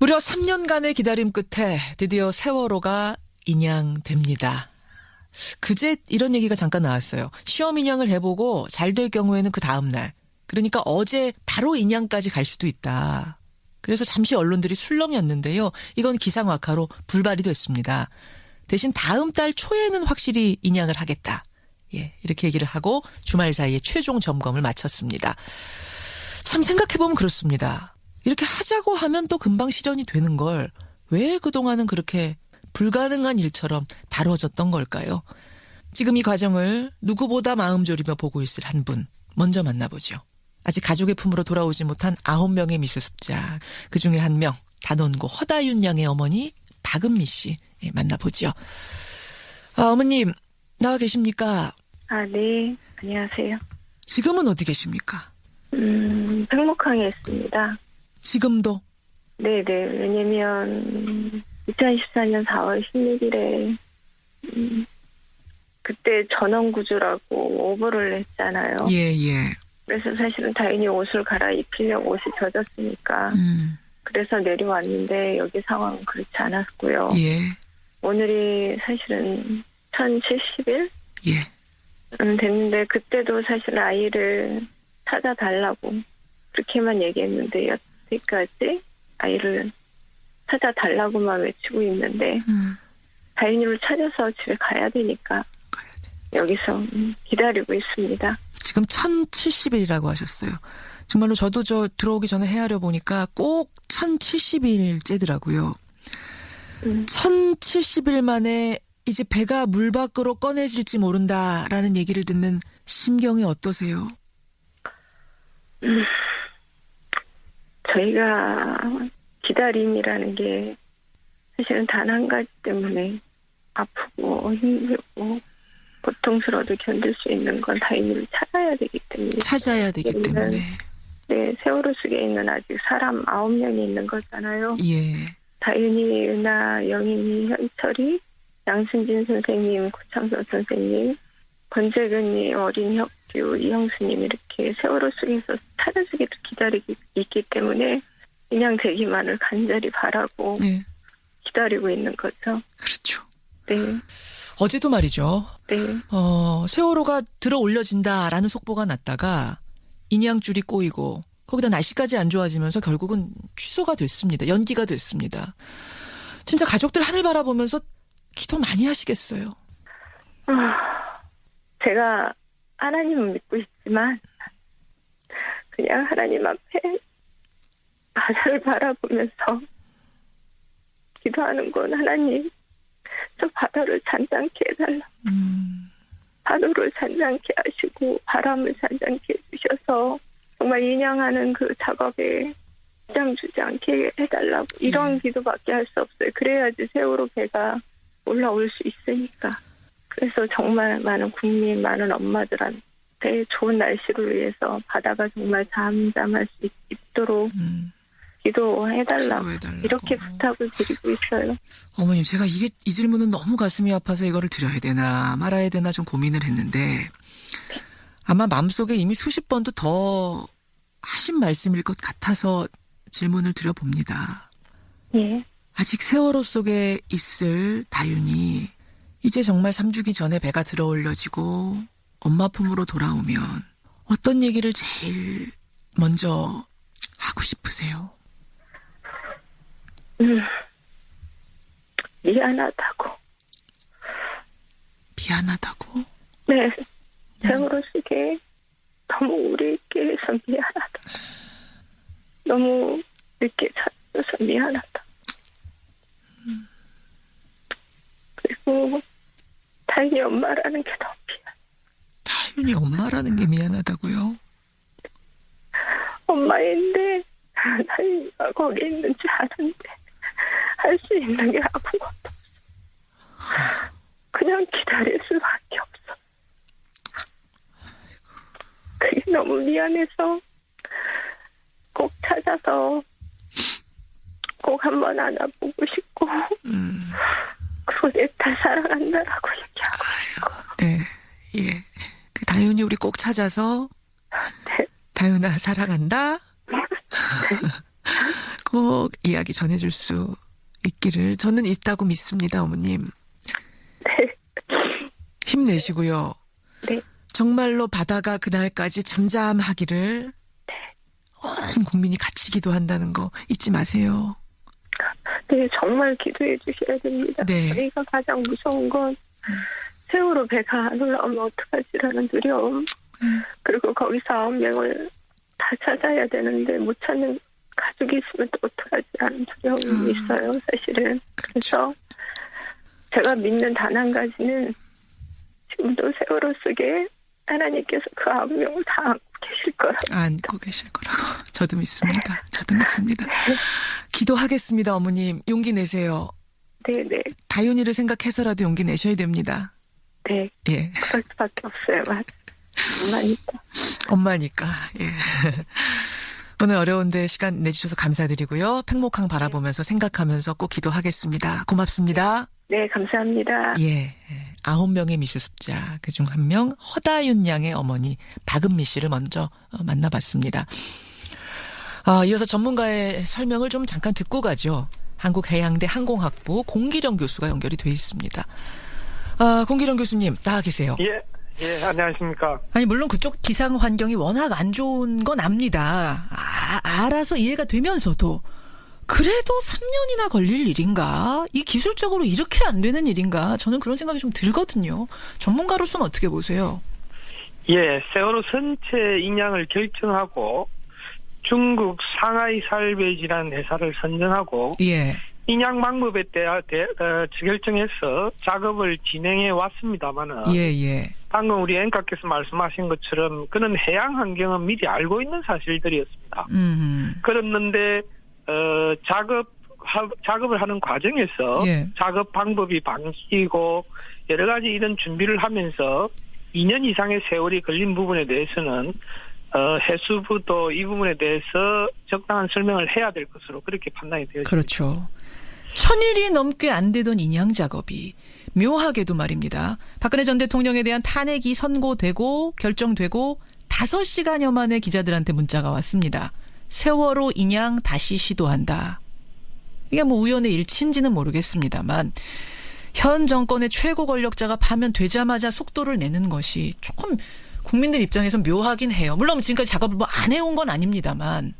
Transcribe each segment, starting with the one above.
무려 3년간의 기다림 끝에 드디어 세월호가 인양됩니다. 그제 이런 얘기가 잠깐 나왔어요. 시험 인양을 해보고 잘 될 경우에는 그 다음 날, 그러니까 어제 바로 인양까지 갈 수도 있다. 그래서 잠시 언론들이 술렁였는데요. 이건 기상악화로 불발이 됐습니다. 대신 다음 달 초에는 확실히 인양을 하겠다. 예, 이렇게 얘기를 하고 주말 사이에 최종 점검을 마쳤습니다. 참 생각해보면 그렇습니다. 이렇게 하자고 하면 또 금방 실현이 되는 걸 왜 그동안은 그렇게 불가능한 일처럼 다뤄졌던 걸까요? 지금 이 과정을 누구보다 마음 졸이며 보고 있을 한 분 먼저 만나보죠. 아직 가족의 품으로 돌아오지 못한 9명의 미수습자, 그중에 한 명 단원고 허다윤 양의 어머니 박은미 씨 만나보죠. 어머님 나와 계십니까? 네. 안녕하세요. 지금은 어디 계십니까? 팽목항에 있습니다. 지금도? 네네. 왜냐면 2014년 4월 16일에 그때 전원구조라고 오보를 했잖아요. 예. 그래서 사실은 다행히 옷을 갈아입히려고 옷이 젖었으니까 그래서 내려왔는데 여기 상황은 그렇지 않았고요. 예. 오늘이 사실은 1070일? 예. 됐는데 그때도 사실 아이를 찾아달라고 그렇게만 얘기했는데 여태까지 아이를 찾아달라고만 외치고 있는데 다인이를 찾아서 집에 가야 되니까 여기서 기다리고 있습니다. 지금 1070일이라고 하셨어요. 정말로 저도 들어오기 전에 헤아려 보니까 꼭 1070일째더라고요. 1070일 만에 이제 배가 물 밖으로 꺼내질지 모른다라는 얘기를 듣는 심경이 어떠세요? 저희가 기다림이라는 게 사실은 단 한 가지 때문에 아프고 힘들고 고통스러워도 견딜 수 있는 건 다인이를 찾아야 되기 때문에. 찾아야 되기 때문에. 네, 세월호 속에 있는 아직 사람 9명이 있는 거잖아요. 예. 다윤이, 은하, 영인이, 현철이, 양순진 선생님, 고창선 선생님, 권재근님, 어린 혁규, 이형수님 이렇게 세월호 속에서 찾아주기를 기다리고 있기 때문에 그냥 되기만을 간절히 바라고 네. 기다리고 있는 거죠. 그렇죠. 네. 어제도 말이죠. 네. 세월호가 들어 올려진다라는 속보가 났다가 인양줄이 꼬이고 거기다 날씨까지 안 좋아지면서 결국은 취소가 됐습니다. 연기가 됐습니다. 진짜 가족들 하늘 바라보면서 기도 많이 하시겠어요. 제가 하나님은 믿고 있지만 그냥 하나님 앞에 바다를 바라보면서 기도하는 건 하나님 저 바다를 잔잔케 해달라. 파도를 잔잔케 하시고 바람을 잔잔케 해주셔서 정말 인양하는 그 작업에 부담 주지 않게 해달라고 이런 기도밖에 할 수 없어요. 그래야지 세월호 배가 올라올 수 있으니까. 그래서 정말 많은 국민, 많은 엄마들한테 좋은 날씨를 위해서 바다가 정말 잠잠할 수 있도록 기도해달라고 이렇게 부탁을 드리고 있어요. 어머님, 제가 이 질문은 너무 가슴이 아파서 이거를 드려야 되나 말아야 되나 좀 고민을 했는데 아마 마음속에 이미 수십 번도 더 하신 말씀일 것 같아서 질문을 드려봅니다. 예. 아직 세월호 속에 있을 다윤이 이제 정말 3주기 전에 배가 들어 올려지고 엄마 품으로 돌아오면 어떤 얘기를 제일 먼저 하고 싶으세요? 미안하다고. 미안하다고? 네. 세월호 속에 너무 우리 있게 해서 미안하다. 너무 늦게 찾아서 미안하다. 그리고 다인이 엄마라는 게 너무 미안. 다윤이 엄마라는 게 미안하다고요? 엄마인데 다인이가 거기 있는지 아는데 할 수 있는 게 아무것도 없어. 그냥 기다릴 수밖에 없어. 그게 너무 미안해서 꼭 찾아서 꼭 한번 안아보고 싶고 그리고 내 딸 사랑한다라고 얘기하고 싶고. 네, 예. 그 다윤이 우리 꼭 찾아서 네. 다윤아 사랑한다. 네. 꼭 이야기 전해줄 수 있기를 저는 있다고 믿습니다, 어머님. 네. 힘내시고요. 네. 정말로 바다가 그날까지 잠잠하기를 온 국민이 같이 기도한다는 거 잊지 마세요. 네, 정말 기도해 주셔야 됩니다. 네. 저희가 가장 무서운 건 세월호 배가 안 올라오면 어떡하지라는 두려움. 그리고 거기서 9명을 다 찾아야 되는데 못 찾는 가족이 있으면 또 어떡하지라는 두려움이 있어요, 사실은. 그래서 제가 믿는 단 한 가지는 지금도 세월호 속에 하나님께서 그 9명을 다 안고 계실 거라고. 안고 계실 거라고. 저도 믿습니다. 저도 믿습니다. 기도하겠습니다, 어머님. 용기 내세요. 네네. 다윤이를 생각해서라도 용기 내셔야 됩니다. 네. 예. 그럴 수밖에 없어요. 맞아. 엄마니까. 엄마니까. 예. 오늘 어려운데 시간 내주셔서 감사드리고요. 팽목항 바라보면서 생각하면서 꼭 기도하겠습니다. 고맙습니다. 네, 감사합니다. 예. 9명의 미수습자 그중 한 명 허다윤 양의 어머니 박은미 씨를 먼저 만나봤습니다. 이어서 전문가의 설명을 좀 잠깐 듣고 가죠. 한국해양대 항공학부 공기령 교수가 연결이 돼 있습니다. 공기령 교수님 나와 계세요. 예, 안녕하십니까. 아니 물론 그쪽 기상 환경이 워낙 안 좋은 건 압니다. 알아서 이해가 되면서도 그래도 3년이나 걸릴 일인가? 이 기술적으로 이렇게 안 되는 일인가? 저는 그런 생각이 좀 들거든요. 전문가로서는 어떻게 보세요? 예, 세월호 선체 인양을 결정하고 중국 상하이 살베이지라는 회사를 선정하고 예. 인양 방법에 대해 결정해서 작업을 진행해 왔습니다만은 예. 방금 우리 앵커께서 말씀하신 것처럼 그런 해양 환경은 미리 알고 있는 사실들이었습니다. 그랬는데 작업을 하는 과정에서 예. 작업 방법이 바뀌고 여러 가지 이런 준비를 하면서 2년 이상의 세월이 걸린 부분에 대해서는 해수부도 이 부분에 대해서 적당한 설명을 해야 될 것으로 그렇게 판단이 되었습니다. 그렇죠. 1000일이 넘게 안 되던 인양 작업이 묘하게도 말입니다. 박근혜 전 대통령에 대한 탄핵이 선고되고 결정되고 5시간여 만에 기자들한테 문자가 왔습니다. 세월호 인양 다시 시도한다. 이게 뭐 우연의 일치인지는 모르겠습니다만 현 정권의 최고 권력자가 파면되자마자 속도를 내는 것이 조금 국민들 입장에서 묘하긴 해요. 물론 지금까지 작업을 뭐 안 해온 건 아닙니다만.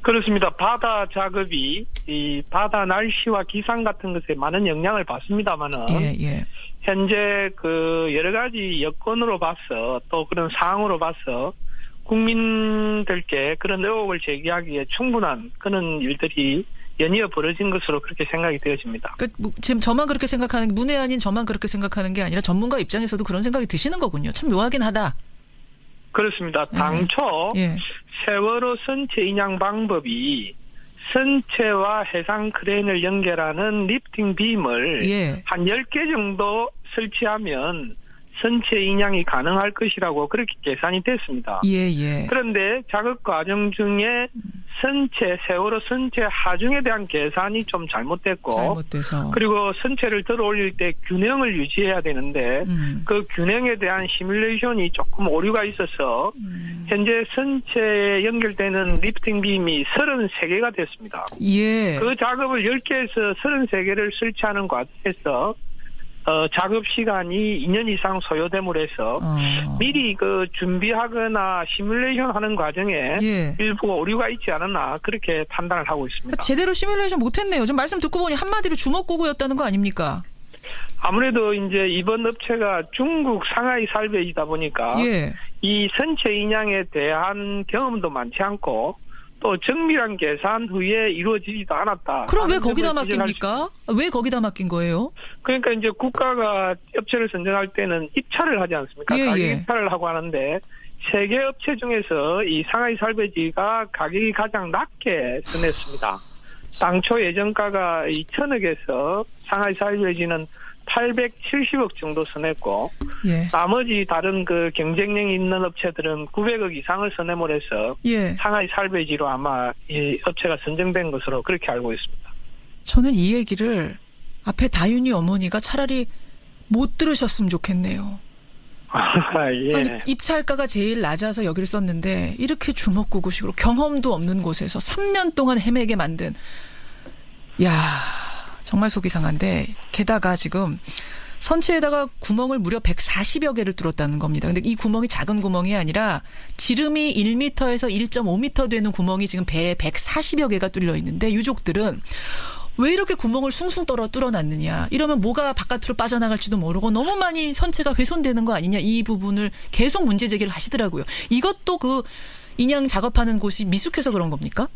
그렇습니다. 바다 작업이 이 바다 날씨와 기상 같은 것에 많은 영향을 받습니다만은 예. 현재 그 여러 가지 여건으로 봐서 또 그런 상황으로 봐서 국민들께 그런 의혹을 제기하기에 충분한 그런 일들이 연이어 벌어진 것으로 그렇게 생각이 되어집니다. 지금 저만 그렇게 생각하는 문외 아닌 저만 그렇게 생각하는 게 아니라 전문가 입장에서도 그런 생각이 드시는 거군요. 참 묘하긴 하다. 그렇습니다. 당초 세월호 선체 인양 방법이 선체와 해상 크레인을 연결하는 리프팅 빔을 한 10개 정도 설치하면 선체 인양이 가능할 것이라고 그렇게 계산이 됐습니다. 그런데 작업 과정 중에 세월호 선체 하중에 대한 계산이 좀 잘못돼서 그리고 선체를 들어 올릴 때 균형을 유지해야 되는데 그 균형에 대한 시뮬레이션이 조금 오류가 있어서 현재 선체에 연결되는 리프팅 빔이 33개가 됐습니다. 그 작업을 10개에서 33개를 설치하는 과정에서 작업 시간이 2년 이상 소요됨으로 해서 미리 그 준비하거나 시뮬레이션 하는 과정에 일부 오류가 있지 않았나 그렇게 판단을 하고 있습니다. 제대로 시뮬레이션 못했네요. 좀 말씀 듣고 보니 한마디로 주먹구구였다는 거 아닙니까? 아무래도 이제 이번 업체가 중국 상하이 살베이지다 보니까 이 선체 인양에 대한 경험도 많지 않고 또 정밀한 계산 후에 이루어지지도 않았다. 그럼 왜 거기다 맡깁니까? 왜 거기다 맡긴 거예요? 그러니까 이제 국가가 업체를 선정할 때는 입찰을 하지 않습니까? 가격 입찰을 하고 하는데 세계 업체 중에서 이 상하이 살베이지가 가격이 가장 낮게 선했습니다. 당초 예정가가 2천억에서 상하이 살베이지는 870억 정도 선했고 나머지 다른 그 경쟁력이 있는 업체들은 900억 이상을 선회몰 해서 상하이 살베이지로 아마 이 업체가 선정된 것으로 그렇게 알고 있습니다. 저는 이 얘기를 앞에 다윤이 어머니가 차라리 못 들으셨으면 좋겠네요. 예. 아니, 입찰가가 제일 낮아서 여기를 썼는데 이렇게 주먹구구식으로 경험도 없는 곳에서 3년 동안 헤매게 만든. 야, 정말 속이 상한데 게다가 지금 선체에다가 구멍을 무려 140여 개를 뚫었다는 겁니다. 근데 이 구멍이 작은 구멍이 아니라 지름이 1m에서 1.5m 되는 구멍이 지금 배에 140여 개가 뚫려 있는데 유족들은 왜 이렇게 구멍을 숭숭 뚫어놨느냐. 이러면 뭐가 바깥으로 빠져나갈지도 모르고 너무 많이 선체가 훼손되는 거 아니냐. 이 부분을 계속 문제 제기를 하시더라고요. 이것도 그 인양 작업하는 곳이 미숙해서 그런 겁니까?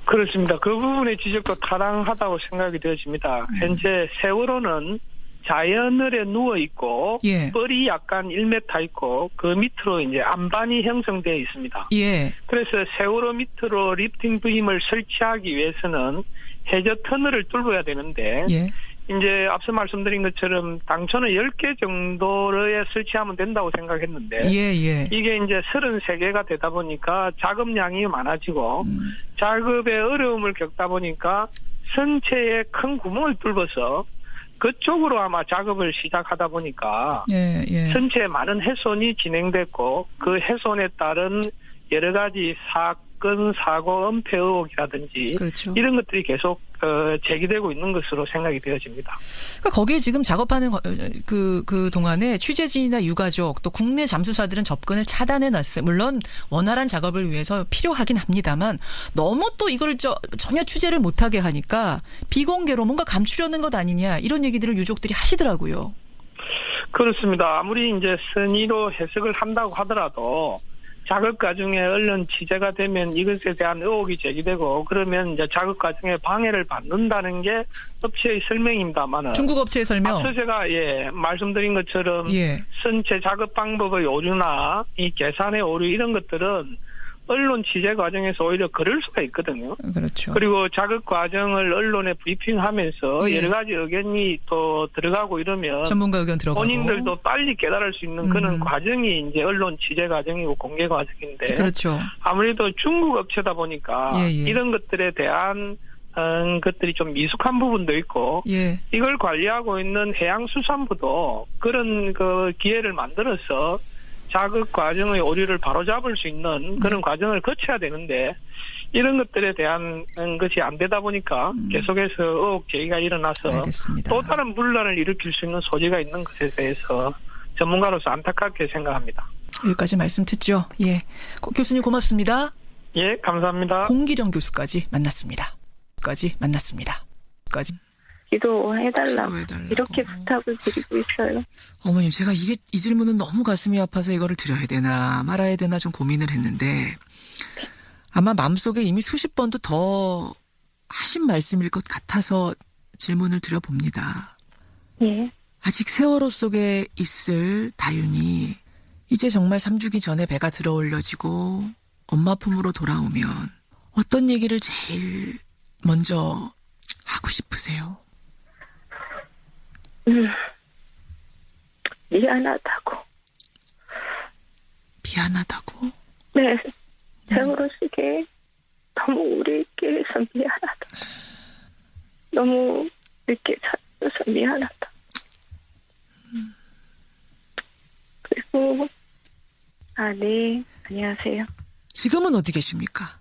그렇습니다. 그 부분의 지적도 타당하다고 생각이 되어집니다. 현재 세월호는 자연을에 누워 있고 예. 뻘이 약간 1m 있고 그 밑으로 이제 안반이 형성되어 있습니다. 예. 그래서 세월호 밑으로 리프팅 빔을 설치하기 위해서는 해저 터널을 뚫어야 되는데 예. 이제 앞서 말씀드린 것처럼 당초는 10개 정도에 설치하면 된다고 생각했는데 예. 이게 이제 33개가 되다 보니까 작업량이 많아지고 작업에 어려움을 겪다 보니까 선체에 큰 구멍을 뚫어서 그쪽으로 아마 작업을 시작하다 보니까 예. 선체에 많은 훼손이 진행됐고 그 훼손에 따른 여러 가지 사건, 사고, 은폐 의혹이라든지 그렇죠. 이런 것들이 계속 제기되고 있는 것으로 생각이 되어집니다. 그러니까 거기에 지금 작업하는 그 동안에 취재진이나 유가족 또 국내 잠수사들은 접근을 차단해놨어요. 물론 원활한 작업을 위해서 필요하긴 합니다만 너무 또 이걸 전혀 취재를 못하게 하니까 비공개로 뭔가 감추려는 것 아니냐 이런 얘기들을 유족들이 하시더라고요. 그렇습니다. 아무리 이제 선의로 해석을 한다고 하더라도 작업 과정에 언론 취재가 되면 이것에 대한 의혹이 제기되고 그러면 이제 작업 과정에 방해를 받는다는 게 업체의 설명입니다만은 중국 업체의 설명. 앞서 제가 말씀드린 것처럼 선체 작업 방법의 오류나 이 계산의 오류 이런 것들은 언론 취재 과정에서 오히려 그럴 수가 있거든요. 그렇죠. 그리고 작업 과정을 언론에 브리핑하면서 여러 가지 의견이 또 들어가고 이러면 전문가 의견 들어가고 본인들도 빨리 깨달을 수 있는 그런 과정이 이제 언론 취재 과정이고 공개 과정인데 그렇죠. 아무래도 중국 업체다 보니까 이런 것들에 대한 것들이 좀 미숙한 부분도 있고 이걸 관리하고 있는 해양수산부도 그런 그 기회를 만들어서 작업 과정의 오류를 바로잡을 수 있는 그런 과정을 거쳐야 되는데 이런 것들에 대한 것이 안 되다 보니까 계속해서 의혹 제기가 일어나서 알겠습니다. 또 다른 분란을 일으킬 수 있는 소지가 있는 것에 대해서 전문가로서 안타깝게 생각합니다. 여기까지 말씀 듣죠. 예, 교수님 고맙습니다. 예, 감사합니다. 공기령 교수까지 만났습니다. 기도해달라고 이렇게 부탁을 드리고 있어요. 어머님, 제가 이 질문은 너무 가슴이 아파서 이거를 드려야 되나 말아야 되나 좀 고민을 했는데 아마 마음속에 이미 수십 번도 더 하신 말씀일 것 같아서 질문을 드려봅니다. 예. 아직 세월호 속에 있을 다윤이 이제 정말 3주기 전에 배가 들어올려지고 엄마 품으로 돌아오면 어떤 얘기를 제일 먼저 하고 싶으세요? 미안하다고. 미안하다고? 네. 세월호 속에 너무 오래 있게 해서 미안하다. 너무 늦게 찾아서 미안하다. 그리고 네. 안녕하세요. 지금은 어디 계십니까?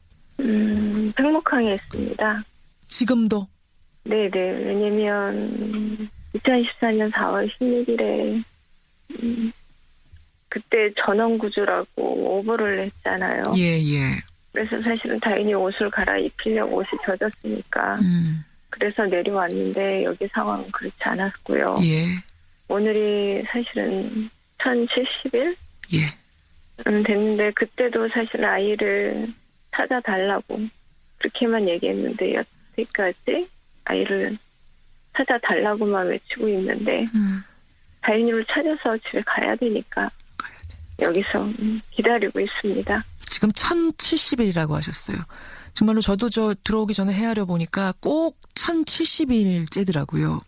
팽목항에 있습니다. 지금도? 네네. 왜냐면 2014년 4월 16일에 그때 전원구조라고 오보를 했잖아요. 예. 그래서 사실은 다행히 옷을 갈아입히려고 옷이 젖었으니까 그래서 내려왔는데 여기 상황은 그렇지 않았고요. 예. 오늘이 사실은 1070일? 됐는데 그때도 사실 아이를 찾아달라고 그렇게만 얘기했는데 여태까지 아이를 찾아달라고만 외치고 있는데 다인이를 찾아서 집에 가야 되니까 여기서 기다리고 있습니다. 지금 1070일이라고 하셨어요. 정말로 저도 들어오기 전에 헤아려 보니까 꼭 1070일째더라고요.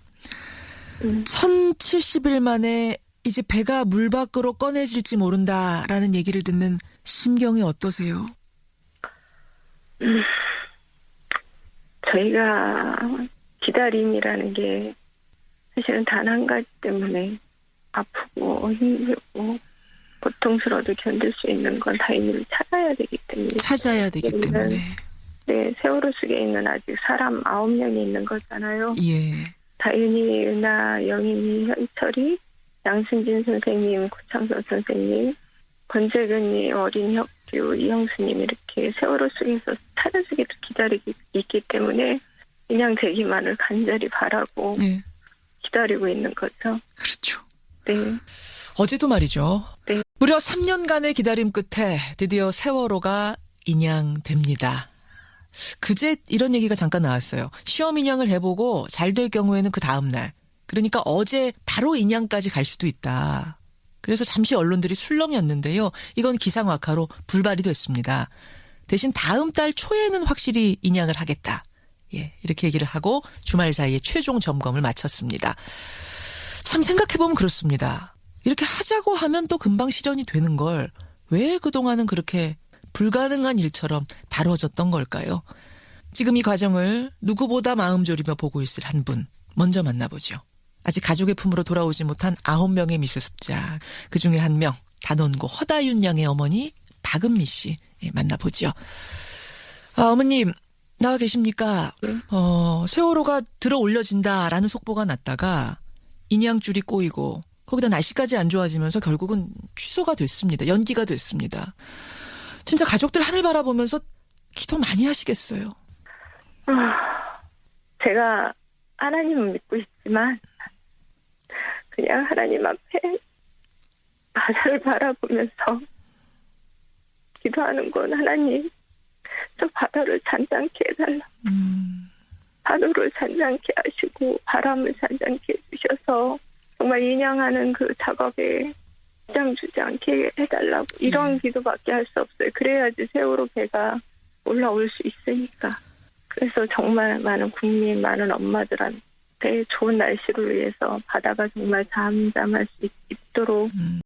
1070일 만에 이제 배가 물 밖으로 꺼내질지 모른다라는 얘기를 듣는 심경이 어떠세요? 저희가 기다림이라는 게 사실은 단 한 가지 때문에 아프고 힘들고 고통스러워도 견딜 수 있는 건 다인이를 찾아야 되기 때문에. 네, 세월호 속에 있는 아직 사람 9명이 있는 거잖아요. 예. 다윤이, 은하, 영인이, 현철이, 양승진 선생님, 고창석 선생님, 권재근님, 어린혁규, 이영수님 이렇게 세월호 속에서 찾아주기를 기다리고 있기 때문에 그냥 되기만을 간절히 바라고 예. 기다리고 있는 거죠. 그렇죠. 네. 어제도 말이죠. 네. 무려 3년간의 기다림 끝에 드디어 세월호가 인양됩니다. 그제 이런 얘기가 잠깐 나왔어요. 시험 인양을 해보고 잘 될 경우에는 그 다음 날. 그러니까 어제 바로 인양까지 갈 수도 있다. 그래서 잠시 언론들이 술렁였는데요. 이건 기상악화로 불발이 됐습니다. 대신 다음 달 초에는 확실히 인양을 하겠다. 예, 이렇게 얘기를 하고 주말 사이에 최종 점검을 마쳤습니다. 참 생각해보면 그렇습니다. 이렇게 하자고 하면 또 금방 실현이 되는 걸 왜 그동안은 그렇게 불가능한 일처럼 다뤄졌던 걸까요? 지금 이 과정을 누구보다 마음 졸이며 보고 있을 한 분 먼저 만나보죠. 아직 가족의 품으로 돌아오지 못한 9명의 미수습자, 그중에 한 명 단원고 허다윤 양의 어머니 박은미 씨 만나보죠. 어머님 나와 계십니까? 세월호가 들어 올려진다라는 속보가 났다가 인양줄이 꼬이고 거기다 날씨까지 안 좋아지면서 결국은 취소가 됐습니다. 연기가 됐습니다. 진짜 가족들 하늘 바라보면서 기도 많이 하시겠어요. 제가 하나님은 믿고 있지만 그냥 하나님 앞에 바다를 바라보면서 기도하는 건 하나님 저 바다를 잔잔케 해달라. 파도를 잔잔케 하시고 바람을 잔잔케 해주셔서 정말 인양하는 그 작업에 주장 주지 않게 해달라고 이런 기도밖에 할 수 없어요. 그래야지 세월호 배가 올라올 수 있으니까. 그래서 정말 많은 국민, 많은 엄마들한테 좋은 날씨를 위해서 바다가 정말 잠잠할 수 있도록